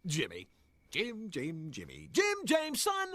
Jimmy. Jimmy. Jim James, son!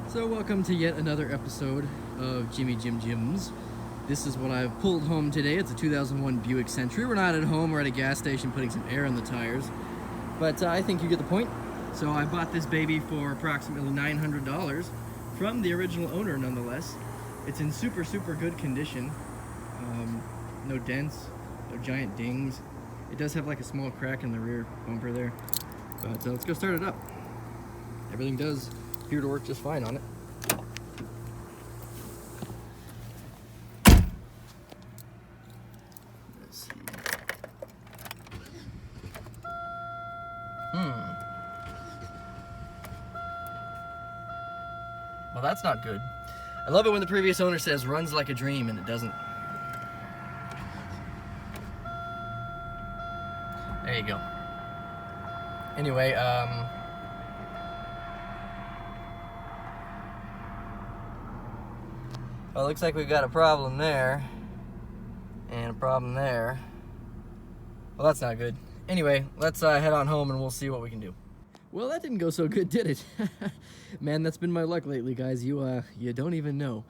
So welcome to yet another episode of Jimmy Jims. This is what I've pulled home today. It's a 2001 Buick Century. We're not at home, we're at a gas station putting some air in the tires. But I think you get the point. So I bought this baby for approximately $900 from the original owner nonetheless. It's in super good condition. No dents, no giant dings. It does have like a small crack in the rear bumper there. But let's go start it up. Everything does appear to work just fine on it. Let's see. Well, that's not good. I love it when the previous owner says runs like a dream and it doesn't. There you go. Anyway, well, it looks like we've got a problem there, and a problem there. Well, that's not good. Anyway, let's head on home and we'll see what we can do. Well, that didn't go so good, did it? Man, that's been my luck lately, guys. You don't even know.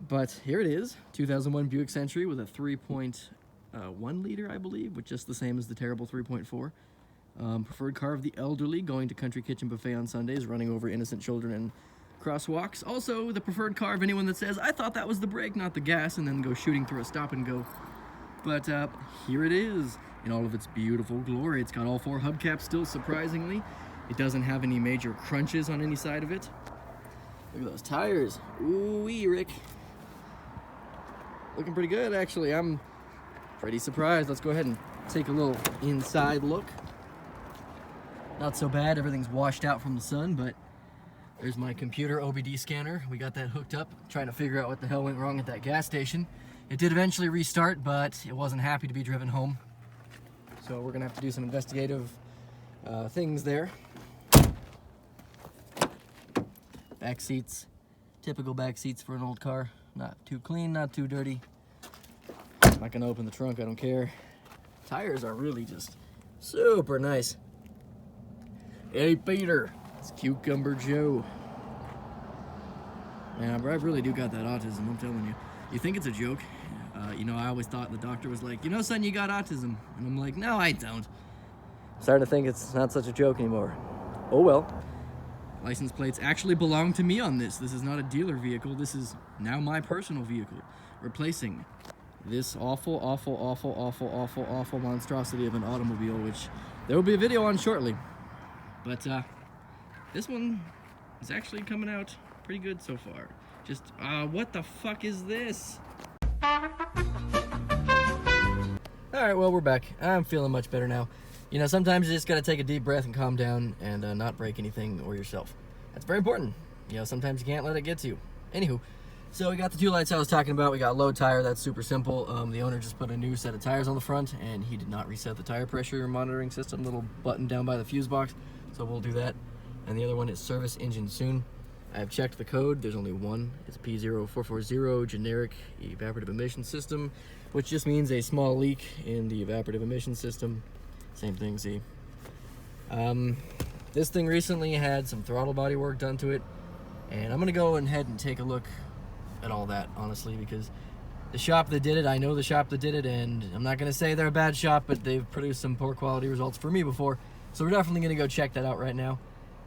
But here it is, 2001 Buick Century with a 3.1 liter, I believe, which is just the same as the terrible 3.4. Preferred car of the elderly, going to Country Kitchen Buffet on Sundays, running over innocent children in crosswalks. Also, the preferred car of anyone that says, I thought that was the brake, not the gas, and then go shooting through a stop and go. But here it is, in all of its beautiful glory. It's got all 4 hubcaps still, surprisingly. It doesn't have any major crunches on any side of it. Look at those tires. Ooh-wee, Rick. Looking pretty good, actually. I'm pretty surprised. Let's go ahead and take a little inside look. Not so bad, everything's washed out from the sun, but there's my computer OBD scanner. We got that hooked up, trying to figure out what the hell went wrong at that gas station. It did eventually restart, but it wasn't happy to be driven home. So we're gonna have to do some investigative things there. Back seats, typical back seats for an old car. Not too clean, not too dirty. I'm not gonna open the trunk, I don't care. Tires are really just super nice. Hey, Peter, it's Cucumber Joe. Man, I really do got that autism, I'm telling you. You think it's a joke? I always thought the doctor was like, son, you got autism. And I'm like, no, I don't. Starting to think it's not such a joke anymore. Oh well. License plates actually belong to me on this. This is not a dealer vehicle. This is now my personal vehicle, replacing this awful monstrosity of an automobile, which there will be a video on shortly. But this one is actually coming out pretty good so far. Just, what the fuck is this? Alright, well, we're back. I'm feeling much better now. Sometimes you just gotta take a deep breath and calm down and not break anything or yourself. That's very important. Sometimes you can't let it get to you. Anywho, so we got the 2 lights I was talking about. We got low tire, that's super simple. The owner just put a new set of tires on the front, and he did not reset the tire pressure monitoring system, little button down by the fuse box. So we'll do that. And the other one is service engine soon. I've checked the code, there's only one. It's P0440, generic evaporative emission system, which just means a small leak in the evaporative emission system. Same thing, see. This thing recently had some throttle body work done to it, and I'm gonna go ahead and take a look at all that, honestly, because the shop that did it, I know the shop that did it, and I'm not gonna say they're a bad shop, but they've produced some poor quality results for me before, so we're definitely gonna go check that out right now.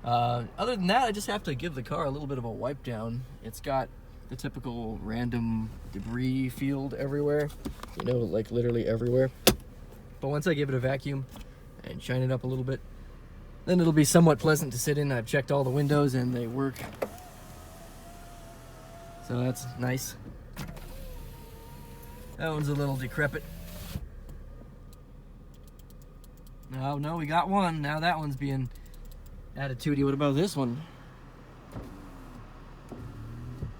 Other than that, I just have to give the car a little bit of a wipe down. It's got the typical random debris field everywhere, like literally everywhere. But once I give it a vacuum and shine it up a little bit, then it'll be somewhat pleasant to sit in. I've checked all the windows and they work. So that's nice. That one's a little decrepit. No, we got one. Now that one's being attitudey. What about this one?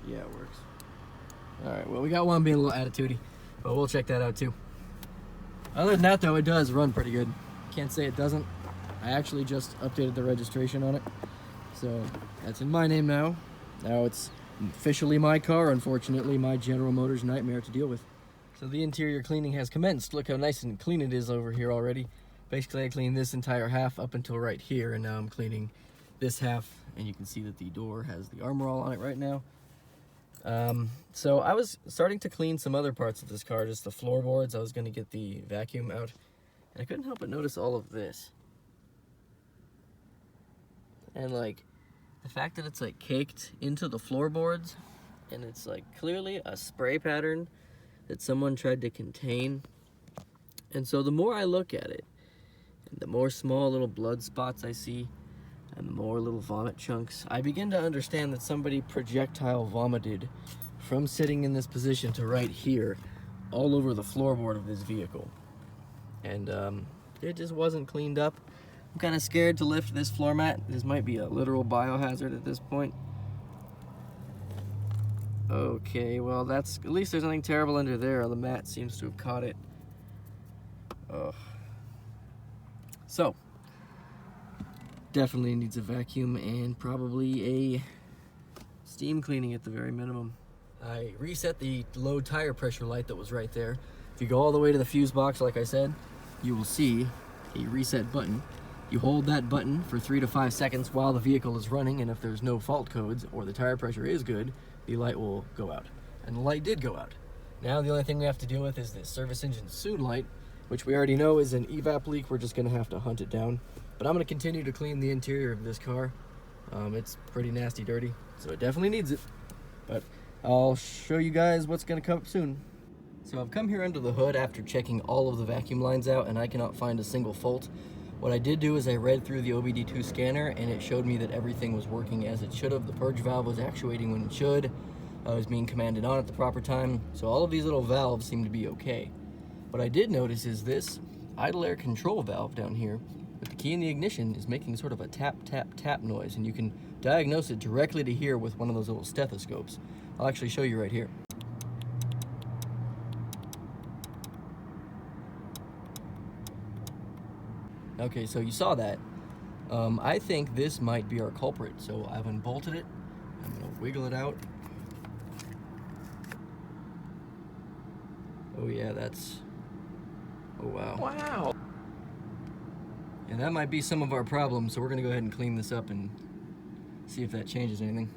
Yeah, it works. Alright, well, we got one being a little attitudey, but we'll check that out too. Other than that, though, it does run pretty good. Can't say it doesn't. I actually just updated the registration on it, so that's in my name now. Now it's officially my car, unfortunately, my General Motors nightmare to deal with. So the interior cleaning has commenced. Look how nice and clean it is over here already. Basically, I cleaned this entire half up until right here, and now I'm cleaning this half, and you can see that the door has the Armor All on it right now. So I was starting to clean some other parts of this car, just the floorboards. I was going to get the vacuum out, and I couldn't help but notice all of this. And like, the fact that it's like caked into the floorboards, and it's like clearly a spray pattern that someone tried to contain. And so the more I look at it, and the more small little blood spots I see, and the more little vomit chunks, I begin to understand that somebody projectile vomited from sitting in this position to right here, all over the floorboard of this vehicle. And it just wasn't cleaned up. I'm kind of scared to lift this floor mat. This might be a literal biohazard at this point. Okay, well that's, at least there's nothing terrible under there. The mat seems to have caught it. Ugh. So, definitely needs a vacuum and probably a steam cleaning at the very minimum. I reset the low tire pressure light that was right there. If you go all the way to the fuse box, like I said, you will see a reset button. You hold that button for 3 to 5 seconds while the vehicle is running, and if there's no fault codes or the tire pressure is good, the light will go out. And the light did go out. Now the only thing we have to deal with is this service engine soon light, which we already know is an evap leak. We're just gonna have to hunt it down. But I'm gonna continue to clean the interior of this car. It's pretty nasty dirty, so it definitely needs it. But I'll show you guys what's gonna come up soon. So I've come here under the hood after checking all of the vacuum lines out, and I cannot find a single fault. What I did do is I read through the OBD2 scanner, and it showed me that everything was working as it should have. The purge valve was actuating when it should. It was being commanded on at the proper time. So all of these little valves seem to be okay. What I did notice is this idle air control valve down here with the key in the ignition is making sort of a tap, tap, tap noise, and you can diagnose it directly to here with one of those little stethoscopes. I'll actually show you right here. Okay, so you saw that. I think this might be our culprit, so I've unbolted it. I'm gonna wiggle it out. Oh yeah, that's... oh wow. Wow! And that might be some of our problems, so we're gonna go ahead and clean this up and see if that changes anything.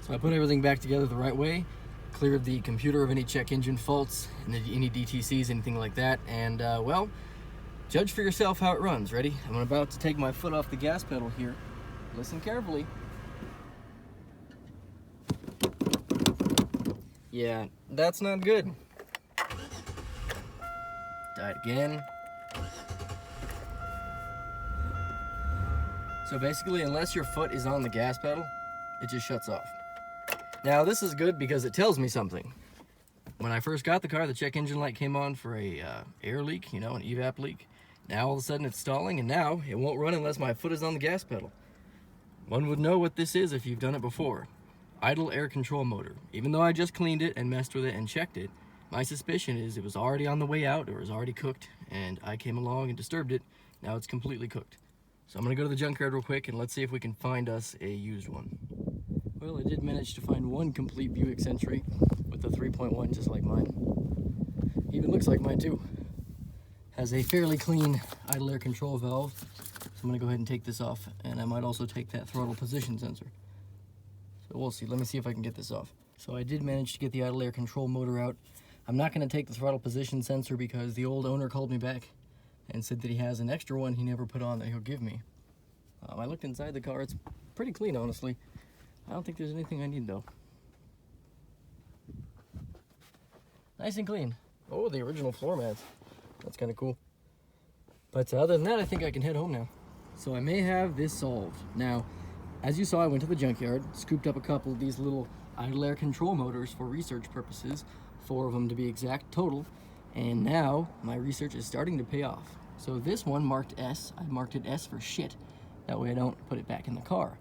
So I put everything back together the right way, cleared the computer of any check engine faults, and any DTCs, anything like that, and well, judge for yourself how it runs. Ready? I'm about to take my foot off the gas pedal here. Listen carefully. Yeah, that's not good. Died again. So basically, unless your foot is on the gas pedal, it just shuts off. Now this is good because it tells me something. When I first got the car, the check engine light came on for a air leak, you know, an evap leak. Now all of a sudden it's stalling, and now it won't run unless my foot is on the gas pedal. One would know what this is if you've done it before. Idle air control motor. Even though I just cleaned it and messed with it and checked it, my suspicion is it was already on the way out, or it was already cooked, and I came along and disturbed it. Now it's completely cooked. So I'm gonna go to the junkyard real quick and let's see if we can find us a used one. Well, I did manage to find one complete Buick Century with a 3.1 just like mine. Even looks like mine too. Has a fairly clean idle air control valve. So I'm gonna go ahead and take this off, and I might also take that throttle position sensor. So we'll see. Let me see if I can get this off. So I did manage to get the idle air control motor out. I'm not gonna take the throttle position sensor because the old owner called me back and said that he has an extra one he never put on that he'll give me. I looked inside the car. It's pretty clean, honestly. I don't think there's anything I need though. Nice and clean. Oh, the original floor mats. That's kind of cool. But other than that, I think I can head home now. So I may have this solved. Now, as you saw, I went to the junkyard, scooped up a couple of these little idle air control motors for research purposes, 4 of them to be exact total, and now my research is starting to pay off. So this one marked S, I marked it S for shit. That way I don't put it back in the car.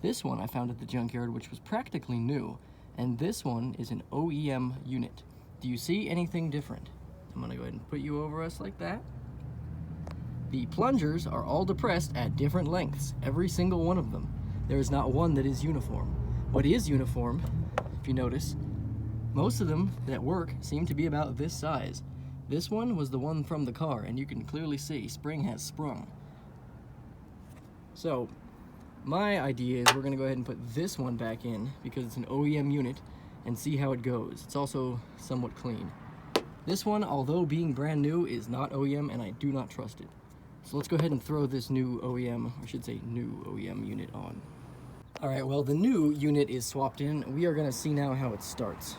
This one I found at the junkyard, which was practically new, and this one is an OEM unit. Do you see anything different? I'm gonna go ahead and put you over us like that. The plungers are all depressed at different lengths, every single one of them. There is not one that is uniform. What is uniform, if you notice, most of them that work seem to be about this size. This one was the one from the car, and you can clearly see spring has sprung. So my idea is we're gonna go ahead and put this one back in because it's an OEM unit and see how it goes. It's also somewhat clean. This one, although being brand new, is not OEM and I do not trust it. So let's go ahead and throw this new OEM, I should say new OEM unit on. All right, well, the new unit is swapped in. We are gonna see now how it starts.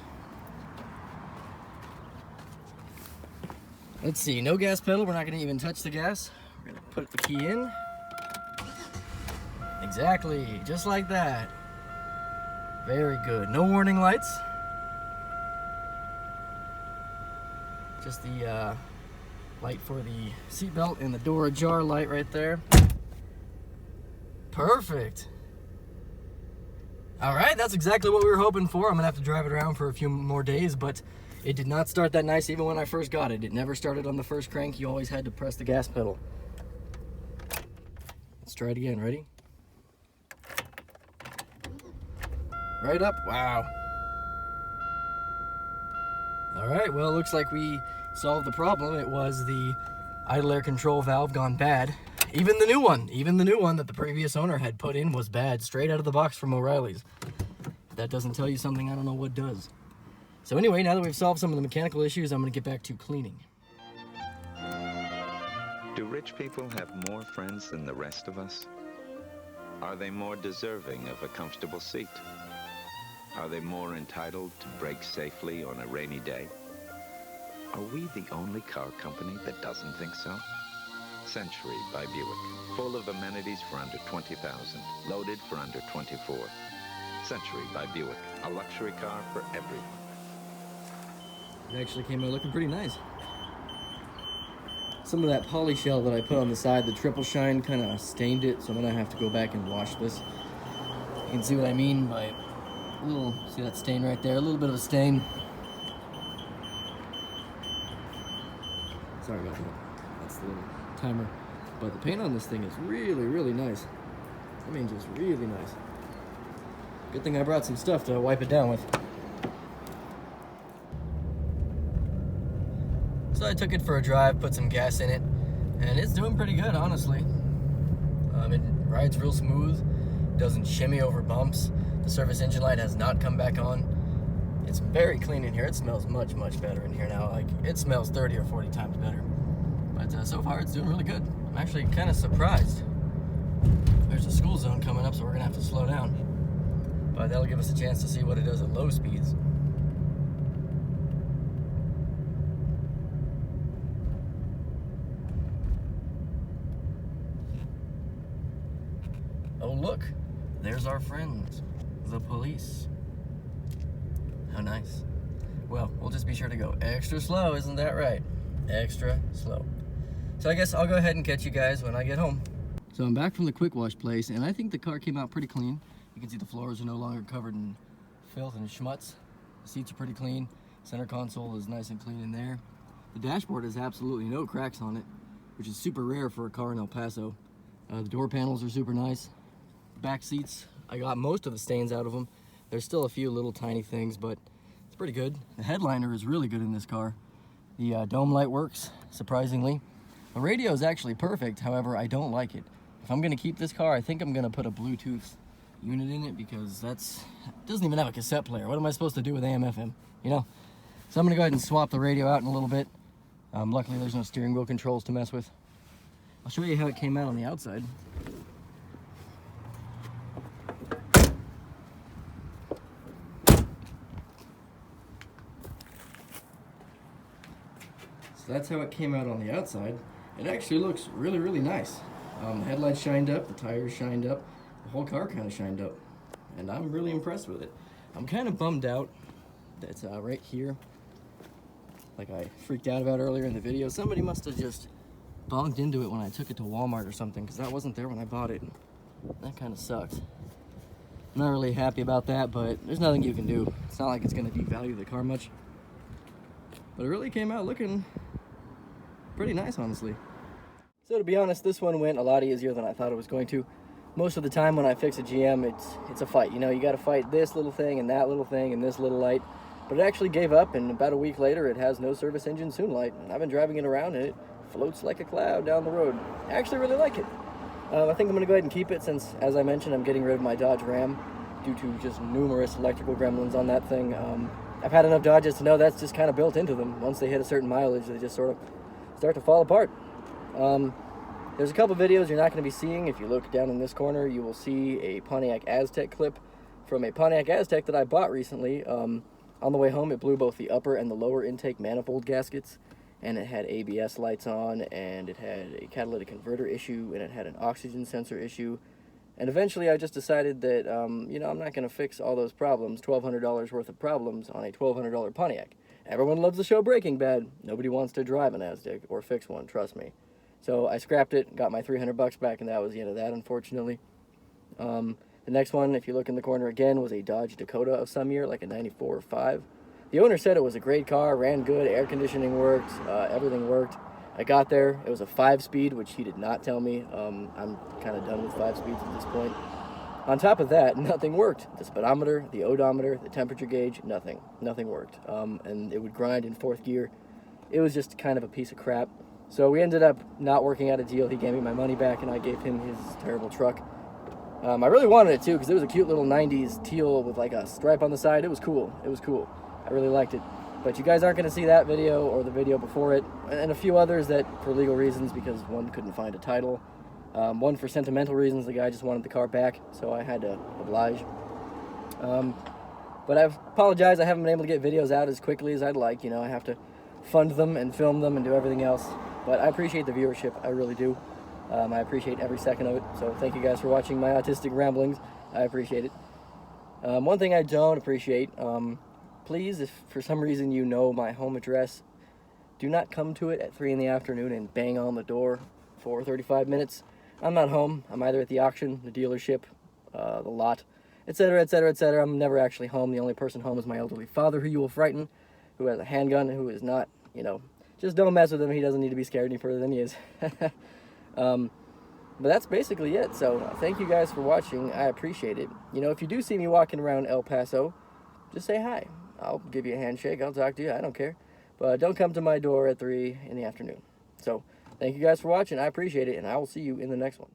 Let's see, no gas pedal. We're not gonna even touch the gas. We're gonna put the key in. Exactly, just like that. Very good. No warning lights. Just the light for the seatbelt and the door ajar light right there. Perfect. All right, that's exactly what we were hoping for. I'm gonna have to drive it around for a few more days, but it did not start that nice even when I first got it. It never started on the first crank. You always had to press the gas pedal. Let's try it again. Ready? Right up. Wow. All right, well, it looks like we solved the problem. It was the idle air control valve gone bad. Even the new one that the previous owner had put in was bad, straight out of the box from O'Reilly's. If that doesn't tell you something, I don't know what does. So anyway, now that we've solved some of the mechanical issues, I'm gonna get back to cleaning. Do rich people have more friends than the rest of us? Are they more deserving of a comfortable seat? Are they more entitled to brake safely on a rainy day? Are we the only car company that doesn't think so? Century by Buick, full of amenities for under $20,000, loaded for under $24,000. Century by Buick, a luxury car for everyone. It actually came out looking pretty nice. Some of that poly shell that I put on the side, the triple shine, kind of stained it, so I'm gonna have to go back and wash this. You can see what I mean by a little, see that stain right there? A little bit of a stain. Sorry about that. That's the little timer. But the paint on this thing is really, really nice. I mean, just really nice. Good thing I brought some stuff to wipe it down with. So I took it for a drive, put some gas in it, and it's doing pretty good, honestly. It rides real smooth, doesn't shimmy over bumps. The service engine light has not come back on. It's very clean in here. It smells much, much better in here now. Like, it smells 30 or 40 times better. But so far, it's doing really good. I'm actually kind of surprised. There's a school zone coming up, so we're gonna have to slow down. But that'll give us a chance to see what it does at low speeds. Oh look, there's our friends, the police. How nice. Well, we'll just be sure to go extra slow, isn't that right? Extra slow. So I guess I'll go ahead and catch you guys when I get home. So I'm back from the quick wash place, and I think the car came out pretty clean. You can see the floors are no longer covered in filth and schmutz. The seats are pretty clean. Center console is nice and clean in there. The dashboard has absolutely no cracks on it, which is super rare for a car in El Paso. The door panels are super nice. Back seats, I got most of the stains out of them. There's still a few little tiny things, but it's pretty good. The headliner is really good in this car. The dome light works, surprisingly. The radio is actually perfect, however, I don't like it. If I'm gonna keep this car, I think I'm gonna put a Bluetooth unit in it because it doesn't even have a cassette player. What am I supposed to do with AM, FM, you know? So I'm gonna go ahead and swap the radio out in a little bit. Luckily, there's no steering wheel controls to mess with. I'll show you how it came out on the outside. So that's how it came out on the outside. It actually looks really, really nice. The headlights shined up, the tires shined up, the whole car kind of shined up. And I'm really impressed with it. I'm kind of bummed out that's right here, like I freaked out about earlier in the video. Somebody must have just bonked into it when I took it to Walmart or something, because that wasn't there when I bought it. And that kind of sucks. I'm not really happy about that, but there's nothing you can do. It's not like it's going to devalue the car much. But it really came out looking pretty nice, honestly. So to be honest, this one went a lot easier than I thought it was going to. Most of the time when I fix a GM, it's a fight. You know, you got to fight this little thing and that little thing and this little light. But it actually gave up, and about a week later it has no service engine soon light, and I've been driving it around and it floats like a cloud down the road. I actually really like it. I think I'm going to go ahead and keep it since, as I mentioned, I'm getting rid of my Dodge Ram due to just numerous electrical gremlins on that thing. I've had enough Dodges to know that's just kind of built into them. Once they hit a certain mileage, they just sort of start to fall apart. There's a couple videos you're not going to be seeing. If you look down in this corner, you will see a Pontiac Aztek clip from a Pontiac Aztek that I bought recently. On the way home, it blew both the upper and the lower intake manifold gaskets, and it had ABS lights on, and it had a catalytic converter issue, and it had an oxygen sensor issue. And eventually I just decided that, you know, I'm not going to fix all those problems, $1,200 worth of problems, on a $1,200 Pontiac. Everyone loves the show Breaking Bad. Nobody wants to drive an Aztek or fix one, trust me. So I scrapped it, got my $300 back, and that was the end of that, unfortunately. The next one, if you look in the corner again, was a Dodge Dakota of some year, like a 94 or 5. The owner said it was a great car, ran good, air conditioning worked, everything worked. I got there, it was a 5-speed, which he did not tell me. I'm kind of done with 5 speeds at this point. On top of that, nothing worked. The speedometer, the odometer, the temperature gauge, nothing worked. And it would grind in 4th gear. It was just kind of a piece of crap. So we ended up not working out a deal. He gave me my money back, and I gave him his terrible truck. I really wanted it too, because it was a cute little 90s teal with like a stripe on the side. It was cool. I really liked it. But you guys aren't going to see that video or the video before it, and a few others that for legal reasons, because one couldn't find a title. One for sentimental reasons, the guy just wanted the car back, so I had to oblige. But I apologize, I haven't been able to get videos out as quickly as I'd like. You know, I have to fund them and film them and do everything else. But I appreciate the viewership, I really do. I appreciate every second of it, so thank you guys for watching my autistic ramblings. I appreciate it. One thing I don't appreciate, please, if for some reason you know my home address, do not come to it at 3 in the afternoon and bang on the door for 35 minutes. I'm not home. I'm either at the auction, the dealership, the lot, etc., etc., etc. I'm never actually home. The only person home is my elderly father, who you will frighten, who has a handgun, who is not, you know, just don't mess with him. He doesn't need to be scared any further than he is. But that's basically it. So thank you guys for watching. I appreciate it. You know, if you do see me walking around El Paso, just say hi. I'll give you a handshake. I'll talk to you. I don't care. But don't come to my door at 3 in the afternoon. So thank you guys for watching. I appreciate it, and I will see you in the next one.